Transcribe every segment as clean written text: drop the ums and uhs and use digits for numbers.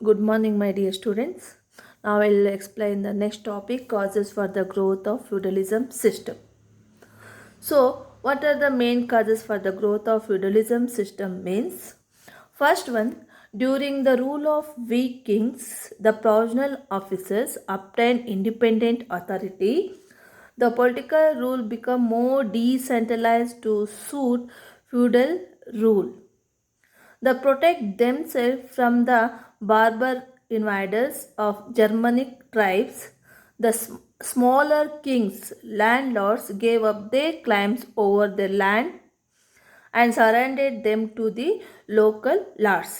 Good morning, my dear students. Now I will explain the next topic, causes for the growth of feudalism system. So, what are the main causes for the growth of feudalism system means? First one, during the rule of weak kings, the provincial officers obtained independent authority. The political rule became more decentralized to suit feudal rule. They protect themselves from the barbar invaders of Germanic tribes. The smaller kings, landlords, gave up their claims over their land and surrendered them to the local lords.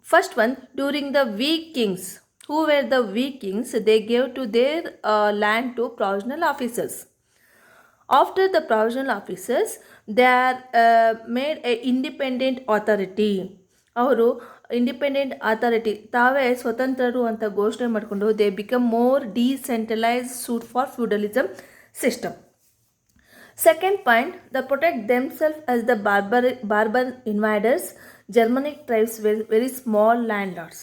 First one, during the weak kings. Who were the weak kings? They gave to their land to provincial officers. After the provincial officers, they are made a independent authority. ಅವರು independent authority ತಾವೇ ಸ್ವತಂತ್ರರು ಅಂತ ಘೋಷಣೆ ಮಾಡಿಕೊಂಡು they become more decentralise suit for feudalism system. Second point, they protect themselves as the barbar invaders. Germanic tribes were very small landlords.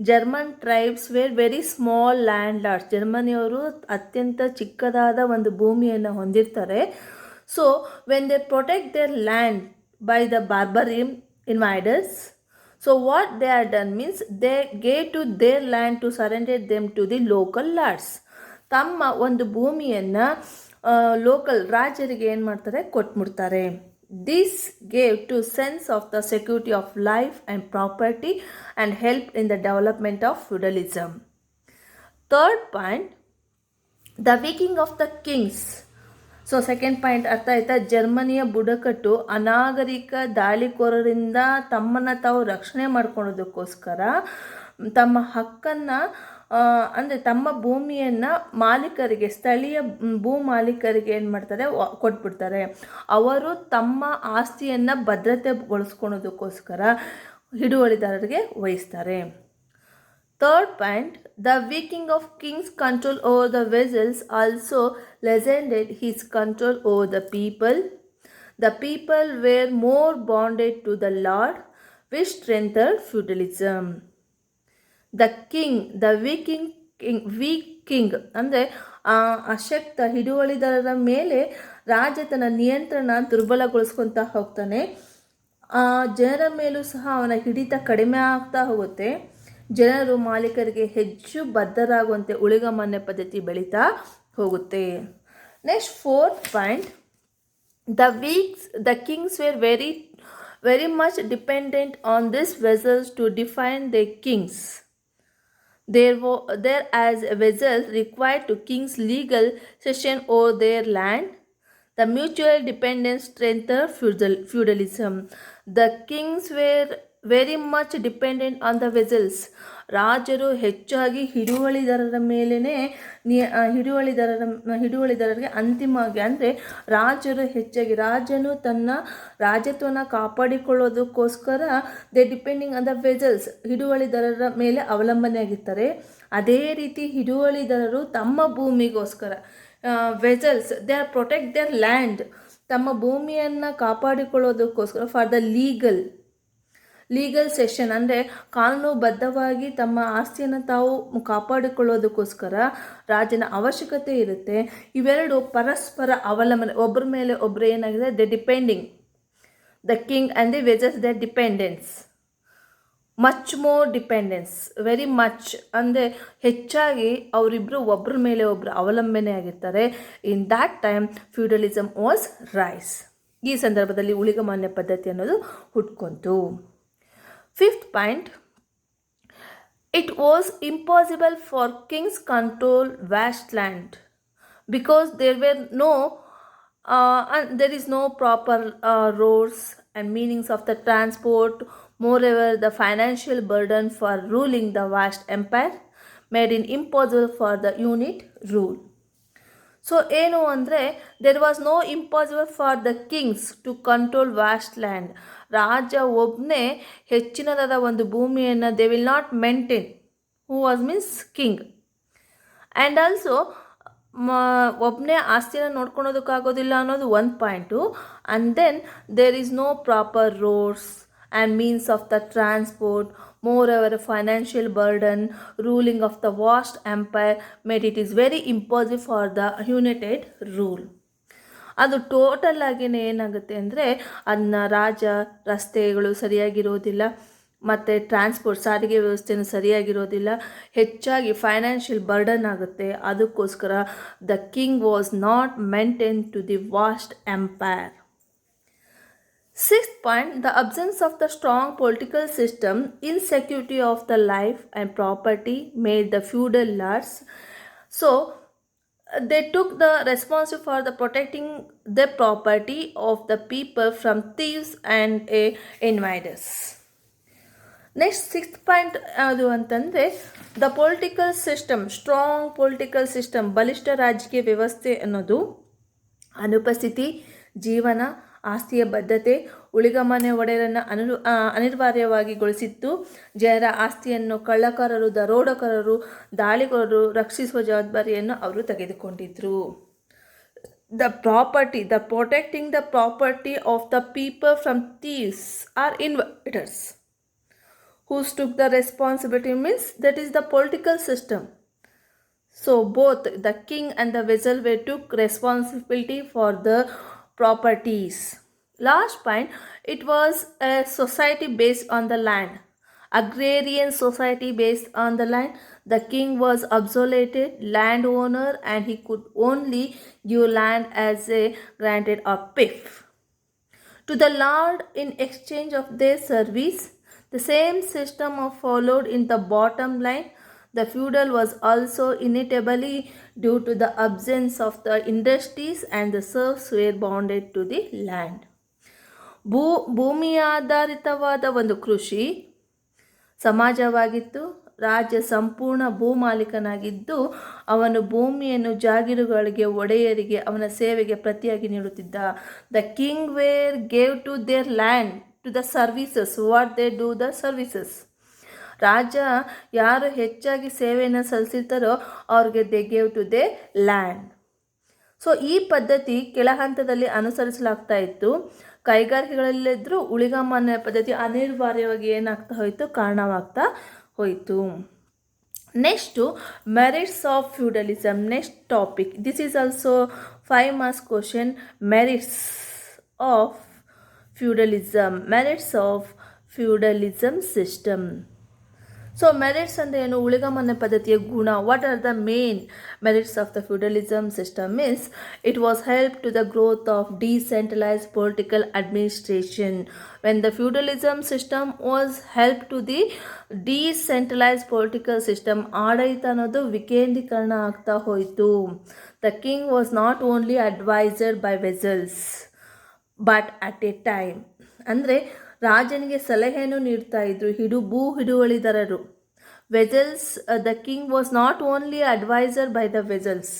German tribes were very small land lords. ಜರ್ಮನಿಯವರು ಅತ್ಯಂತ ಚಿಕ್ಕದಾದ ಒಂದು ಭೂಮಿಯನ್ನು ಹೊಂದಿರ್ತಾರೆ. So when they protect their land by the barbarian invaders, so what they are done means they gave to their land to surrender them to the local lords. ತಮ್ಮ ಒಂದು ಭೂಮಿಯನ್ನು local ರಾಜರಿಗೆ ಏನು ಮಾಡ್ತಾರೆ, ಕೊಟ್ಬಿಡ್ತಾರೆ. This gave to sense of the security of life and property and helped in the development of feudalism. Third point, the weakening of the kings. So second point ಅರ್ಥ ಆಯ್ತಾ? ಜರ್ಮನಿಯ ಬುಡಕಟ್ಟು ಅನಾಗರಿಕ ದಾಳಿಕೋರರಿಂದ ತಮ್ಮನ್ನು ತಾವು ರಕ್ಷಣೆ ಮಾಡ್ಕೊಳ್ಳೋದಕ್ಕೋಸ್ಕರ ತಮ್ಮ ಹಕ್ಕನ್ನು ಅಂದರೆ ತಮ್ಮ ಭೂಮಿಯನ್ನು ಮಾಲೀಕರಿಗೆ, ಸ್ಥಳೀಯ ಭೂ ಮಾಲೀಕರಿಗೆ ಏನು ಮಾಡ್ತಾರೆ, ಕೊಟ್ಬಿಡ್ತಾರೆ. ಅವರು ತಮ್ಮ ಆಸ್ತಿಯನ್ನು ಭದ್ರತೆಗೊಳಿಸ್ಕೊಳೋದಕ್ಕೋಸ್ಕರ ಹಿಡುವಳಿದಾರರಿಗೆ ವಹಿಸ್ತಾರೆ. Third point, the weakening of king's control over the vassals also lessened his control over the people. The people were more bonded to the lord, which strengthened feudalism. The king, the weak king ಅಂದರೆ ಅಶಕ್ತ ಹಿಡುವಳಿದಾರರ ಮೇಲೆ ರಾಜ ತನ್ನ ನಿಯಂತ್ರಣ ದುರ್ಬಲಗೊಳಿಸ್ಕೊತಾ ಹೋಗ್ತಾನೆ. ಜನರ ಮೇಲೂ ಸಹ ಅವನ ಹಿಡಿತ ಕಡಿಮೆ ಆಗ್ತಾ ಹೋಗುತ್ತೆ. ಜನರು ಮಾಲೀಕರಿಗೆ ಹೆಚ್ಚು ಬದ್ಧರಾಗುವಂತೆ ಉಳಿಗಮಾನ್ಯ ಪದ್ಧತಿ ಬೆಳೀತಾ ಹೋಗುತ್ತೆ. Next fourth point, the kings were very much dependent on these vassals to define their kings. There as vassals required to king's legal cession over their land. The mutual dependence strengthened feudalism. The kings were very much dependent on the vassals. ರಾಜರು ಹೆಚ್ಚಾಗಿ ಹಿಡುವಳಿದಾರರ ಮೇಲೇ ಹಿಡುವಳಿದಾರರಿಗೆ ಅಂತಿಮವಾಗಿ ಅಂದರೆ ರಾಜರು ಹೆಚ್ಚಾಗಿ ರಾಜನು ತನ್ನ ರಾಜತ್ವವನ್ನು ಕಾಪಾಡಿಕೊಳ್ಳೋದಕ್ಕೋಸ್ಕರ they depending on the vassals, ಹಿಡುವಳಿದಾರರ ಮೇಲೆ ಅವಲಂಬನೆಯಾಗಿರ್ತಾರೆ. ಅದೇ ರೀತಿ ಹಿಡುವಳಿದಾರರು ತಮ್ಮ ಭೂಮಿಗೋಸ್ಕರ vassals they are protect their land, ತಮ್ಮ ಭೂಮಿಯನ್ನು ಕಾಪಾಡಿಕೊಳ್ಳೋದಕ್ಕೋಸ್ಕರ ಫಾರ್ ದ ಲೀಗಲ್ ಸೆಷನ್ ಅಂದರೆ ಕಾನೂನುಬದ್ಧವಾಗಿ ತಮ್ಮ ಆಸ್ತಿಯನ್ನು ತಾವು ಕಾಪಾಡಿಕೊಳ್ಳೋದಕ್ಕೋಸ್ಕರ ರಾಜನ ಅವಶ್ಯಕತೆ ಇರುತ್ತೆ. ಇವೆರಡು ಪರಸ್ಪರ ಅವಲಂಬನೆ, ಒಬ್ಬರ ಮೇಲೆ ಒಬ್ಬರು ಏನಾಗಿದೆ, the depending the king and the vassals the dependence, much more dependence, very much ಅಂದರೆ ಹೆಚ್ಚಾಗಿ ಅವರಿಬ್ಬರು ಒಬ್ಬರ ಮೇಲೆ ಒಬ್ಬರು ಅವಲಂಬನೆ ಆಗಿರ್ತಾರೆ. In that time feudalism was rise. ಈ ಸಂದರ್ಭದಲ್ಲಿ ಉಳಿಗಮಾನ್ಯ ಪದ್ಧತಿ ಅನ್ನೋದು ಹುಟ್ಕೊಂತು. Fifth point, it was impossible for kings control vast land because there is no proper roads and meanings of the transport. Moreover, the financial burden for ruling the vast empire made it impossible for the unit rule. So ಏನು ಅಂದರೆ there was no impossible for the kings to control vast land. ರಾಜ ಒಬ್ಬನೇ ಹೆಚ್ಚಿನದಾದ ಒಂದು ಭೂಮಿಯನ್ನು they will not maintain, who was means king. And also ಒಬ್ಬನೇ ಆಸ್ತಿನ ನೋಡ್ಕೊಳೋದಕ್ಕಾಗೋದಿಲ್ಲ ಅನ್ನೋದು ಒಂದು point. And then there is no proper roads and means of the transport. Moreover, financial burden ruling of the vast empire made it is very impossible for the united rule. ಅದು total ಆಗಿನೇ ಏನಾಗುತ್ತೆ ಅಂದರೆ ಅದನ್ನ ರಸ್ತೆಗಳು ಸರಿಯಾಗಿರೋದಿಲ್ಲ, ಮತ್ತು transport ಸಾರಿಗೆ ವ್ಯವಸ್ಥೆನೂ ಸರಿಯಾಗಿರೋದಿಲ್ಲ, ಹೆಚ್ಚಾಗಿ financial burden ಆಗುತ್ತೆ. ಅದಕ್ಕೋಸ್ಕರ the king was not maintain to the vast empire. Sixth point, the absence of the strong political system, insecurity of the life and property made the feudal lords. So, they took the responsibility for the protecting the property of the people from thieves and invaders. Next, sixth point ಯಾವುದು ಅಂತಂದರೆ the political system, strong political system, ಬಲಿಷ್ಠ ರಾಜಕೀಯ ವ್ಯವಸ್ಥೆ ಅನ್ನೋದು ಅನುಪಸ್ಥಿತಿ, ಜೀವನ, ಆಸ್ತಿಯ ಬದ್ಧತೆ, ಉಳಿಗಮನೆ ಒಡೆಯರನ್ನು ಅನಿವಾರ್ಯವಾಗಿಗೊಳಿಸಿತ್ತು. ಜನರ ಆಸ್ತಿಯನ್ನು ಕಳ್ಳಕಾರರು, ದರೋಡೆಕೋರರು, ದಾಳಿಕೋರರು ರಕ್ಷಿಸುವ ಜವಾಬ್ದಾರಿಯನ್ನು ಅವರು ತೆಗೆದುಕೊಂಡಿದ್ದರು. The protecting the property of the people from thieves or invaders. Who took the responsibility means that is the political system. So both the king and the viceroy took responsibility for the properties. Last point, it was a society based on the land, agrarian society based on the land. The king was absolute landowner and he could only give land as a granted or pif to the lord in exchange of their service. The same system was followed in the bottom line. The feudal was also inevitably due to the absence of the industries and the serfs were bounded to the land. ಭೂಮಿ ಆಧಾರಿತವಾದ ಒಂದು ಕೃಷಿ ಸಮಾಜವಾಗಿತ್ತು. ರಾಜ ಸಂಪೂರ್ಣ ಭೂಮಾಲೀಕನಾಗಿದ್ದು ಅವನು ಭೂಮಿಯನ್ನು ಜಾಗೀರುಗಳಿಗೆ, ಒಡೆಯರಿಗೆ ಅವನ ಸೇವೆಗೆ ಪ್ರತಿಯಾಗಿ ನೀಡುತ್ತಿದ್ದ. The king were gave to their land to the services, what they do the services. ರಾಜ ಯಾರು ಹೆಚ್ಚಾಗಿ ಸೇವೆಯನ್ನು ಸಲ್ಲಿಸಿರ್ತಾರೋ ಅವ್ರಿಗೆ they gave to the land. So ಈ ಪದ್ಧತಿ ಕೆಳ ಹಂತದಲ್ಲಿ ಅನುಸರಿಸಲಾಗ್ತಾ ಇತ್ತು. ಕೈಗಾರಿಕೆಗಳಲ್ಲಿದ್ದರೂ ಉಳಿಗಮನೆ ಪದ್ಧತಿ ಅನಿವಾರ್ಯವಾಗಿ ಏನಾಗ್ತಾ ಹೋಯಿತು, ಕಾರಣವಾಗ್ತಾ ಹೋಯಿತು. Next merits of feudalism. Next topic, this is also 5 marks question. Merits of feudalism, merits of feudalism system. So merits ಅಂದರೆ ಏನು, ಉಳಿಗಮನೆ ಪದ್ಧತಿಯ ಗುಣ. What are the main merits of the feudalism system means it was help to the growth of decentralized political administration. When the feudalism system was help to the decentralized political system, ಆಡಳಿತ ಅನ್ನೋದು ವಿಕೇಂದ್ರೀಕರಣ ಆಗ್ತಾ ಹೋಯಿತು. The king was not only advised by vassals but at a time, ಅಂದರೆ ರಾಜನಿಗೆ ಸಲಹೆಯನ್ನು ನೀಡ್ತಾ ಇದ್ರು ಭೂ ಹಿಡುವಳಿದಾರರು. Vassals, the king was not only adviser by the vassals,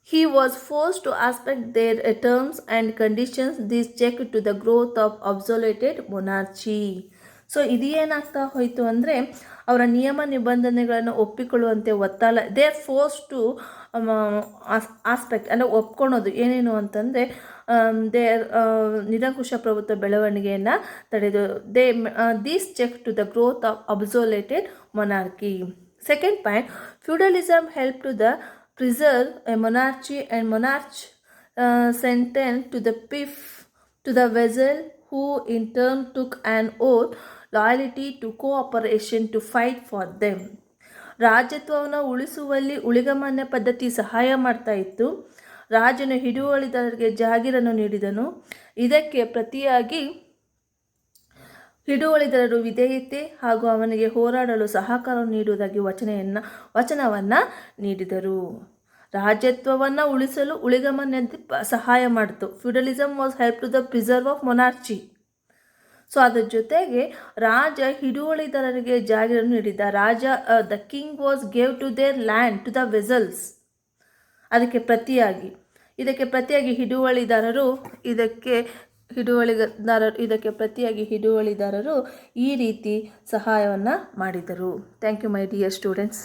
he was forced to respect their terms and conditions. This check to the growth of absolute monarchy. So ಇದೇನಾಗ್ತಾ ಹೋಯಿತು ಅಂದರೆ ಅವರ ನಿಯಮ ನಿಬಂಧನೆಗಳನ್ನು ಒಪ್ಪಿಕೊಳ್ಳುವಂತೆ ಒತ್ತಡ. They are force to aspect ಅಂದರೆ ಒಪ್ಕೊಳೋದು ಏನೇನು ಅಂತಂದರೆ ದೇರ್ ನಿರಂಕುಶ ಪ್ರಭುತ್ವ ಬೆಳವಣಿಗೆಯನ್ನು ತಡೆದು this check to the growth of absoluted monarchy. Second point, feudalism help to the preserve a monarchy and monarch sentenced to the pif to the vassal who in turn took an oath loyalty to cooperation to fight for them. ರಾಜ್ಯತ್ವವನ್ನು ಉಳಿಸುವಲ್ಲಿ ಉಳಿಗಮನೆ ಪದ್ಧತಿ ಸಹಾಯ ಮಾಡ್ತಾ ಇತ್ತು. ರಾಜನು ಹಿಡುವಳಿದಾರರಿಗೆ ಜಾಗೀರನ್ನು ನೀಡಿದನು. ಇದಕ್ಕೆ ಪ್ರತಿಯಾಗಿ ಹಿಡುವಳಿದಾರರು ವಿಧೇಯತೆ ಹಾಗೂ ಅವನಿಗೆ ಹೋರಾಡಲು ಸಹಕಾರ ನೀಡುವುದಾಗಿ ವಚನವನ್ನು ನೀಡಿದರು. ರಾಜ್ಯತ್ವವನ್ನು ಉಳಿಸಲು ಉಳಿಗಮನೆ ಸಹಾಯ ಮಾಡಿತು. Feudalism was help to the preserve of monarchy. So ಅದ್ರ ಜೊತೆಗೆ ರಾಜ ಹಿಡುವಳಿದಾರರಿಗೆ ಜಾಗೀರನ್ನು ನೀಡಿದ್ದ. The king was gave to their land to the vassals. ಇದಕ್ಕೆ ಪ್ರತಿಯಾಗಿ ಹಿಡುವಳಿದಾರರು ಈ ರೀತಿ ಸಹಾಯವನ್ನು ಮಾಡಿದರು. Thank you my dear students.